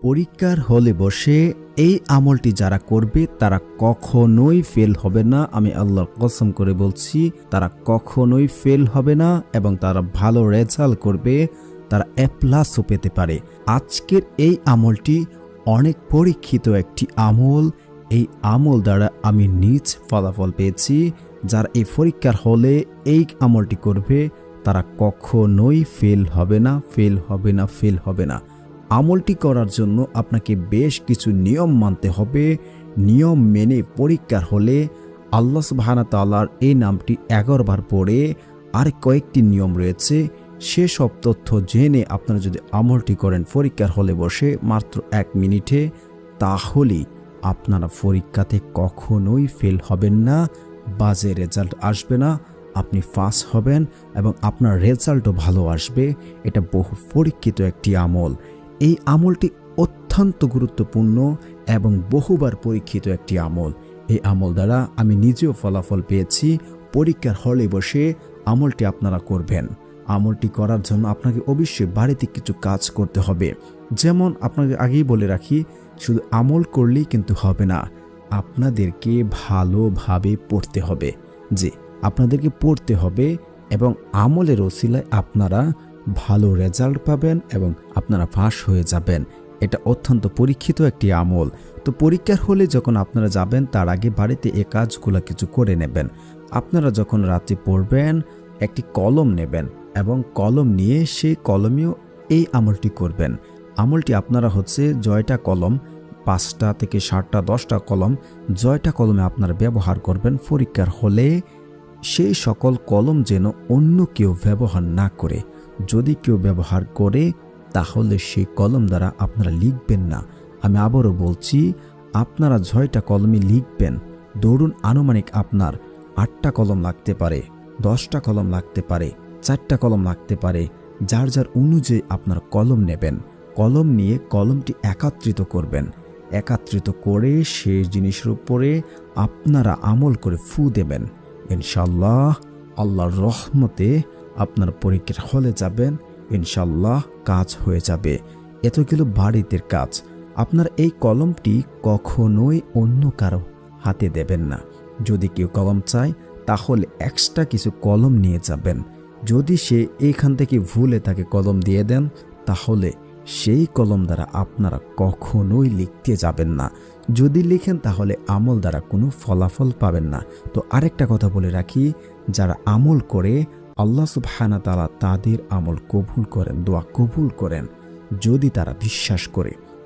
পরীক্ষার হলে বসে এই আমলটি যারা করবে তারা কখনোই ফেল হবে না। আমি আল্লাহর কসম করে বলছি, তারা কখনোই ফেল হবে না এবং তারা ভালো রেজাল্ট করবে, তারা A+ পেতে পারে। আজকের এই আমলটি অনেক পরীক্ষিত একটি আমল। এই আমল দ্বারা আমি নিজ ফলাফল পেয়েছি। যারা এই পরীক্ষার হলে এই আমলটি করবে তারা কখনোই ফেল হবে না, ফেল হবে না, ফেল হবে না। আমলটি করার জন্য আপনাকে বেশ কিছু নিয়ম মানতে হবে। নিয়ম মেনে পরীক্ষার হলে আল্লাহ সুবহানাহু ওয়া তাআলার এই নামটি 11 বার পড়ে আর কয়েকটি নিয়ম রয়েছে, সেসব তথ্য জেনে আপনারা যদি আমলটি করেন পরীক্ষার হলে বসে মাত্র 1 মিনিটে, তাহলে আপনারা পরীক্ষাতে কখনোই ফেল হবেন না, বাজে রেজাল্ট আসবে না, আপনি পাস হবেন এবং আপনার রেজাল্টও ভালো আসবে। এটা বহু পরীক্ষিত একটি আমল। এই আমলটি অত্যন্ত গুরুত্বপূর্ণ এবং বহুবার পরীক্ষিত একটি আমল। এই আমল দ্বারা আমি নিজেও ফলাফল পেয়েছি। পরীক্ষার হলে বসে আমলটি আপনারা করবেন। আমলটি করার জন্য আপনাকে অবশ্যই বাড়িতে কিছু কাজ করতে হবে। যেমন আপনাকে আগেই বলে রাখি, শুধু আমল করলেই কিন্তু হবে না, আপনাদেরকে ভালোভাবে পড়তে হবে। যে আপনাদেরকে পড়তে হবে এবং আমলের ওসিলায় আপনারা ভালো রেজাল্ট পাবেন এবং আপনারা পাস হয়ে যাবেন। এটা অত্যন্ত পরীক্ষিত একটি আমল। তো পরীক্ষার হলে যখন আপনারা যাবেন তার আগে বাড়িতে এই কাজগুলো কিছু করে নেবেন। আপনারা যখন রাতে পড়বেন একটি কলম নেবেন এবং কলম নিয়ে সেই কলমেও এই আমলটি করবেন। আমলটি আপনারা জয়টা কলম, 5টা থেকে 7টা 10টা কলম, জয়টা কলমে আপনারা ব্যবহার করবেন। পরীক্ষার হলে সেই সকল কলম যেন অন্য কেউ ব্যবহার না করে। যদি কেউ ব্যবহার করে তাহলে সেই কলম দ্বারা আপনারা লিখবেন না। আমি আবারও বলছি, আপনারা জয়টা কলমে লিখবেন। ধরুন আনুমানিক আপনার 8টা কলম লাগতে পারে, 10টা কলম লাগতে পারে, 4টা কলম লাগতে পারে। যার যার অনুযায়ী আপনার কলম নেবেন। কলম নিয়ে কলমটি একত্রিত করবেন। একত্রিত করে সেই জিনিসের উপরে আপনারা আমল করে ফু দেবেন। ইনশাআল্লাহ আল্লাহর রহমতে আপনার পরীক্ষার হলে যাবেন, ইনশাআল্লাহ কাজ হয়ে যাবে। এত গেল বাড়িতে কাজ। আপনার এই কলমটি কখনোই অন্য কারো হাতে দেবেন না। যদি কেউ কলম চায় তাহলে এক্সট্রা কিছু কলম নিয়ে যাবেন। যদি সে এইখান থেকে ভুলে তাকে কলম দিয়ে দেন তাহলে সেই কলম দ্বারা আপনারা কখনোই লিখতে যাবেন না। যদি লিখেন তাহলে আমল দ্বারা কোনো ফলাফল পাবেন না। তো আরেকটা কথা বলে রাখি, যারা আমল করে আল্লাহ সুবহানাহু ওয়া তাআলা তাদের আমল কবুল করেন, দোয়া কবুল করেন, যদি তারা বিশ্বাস করে।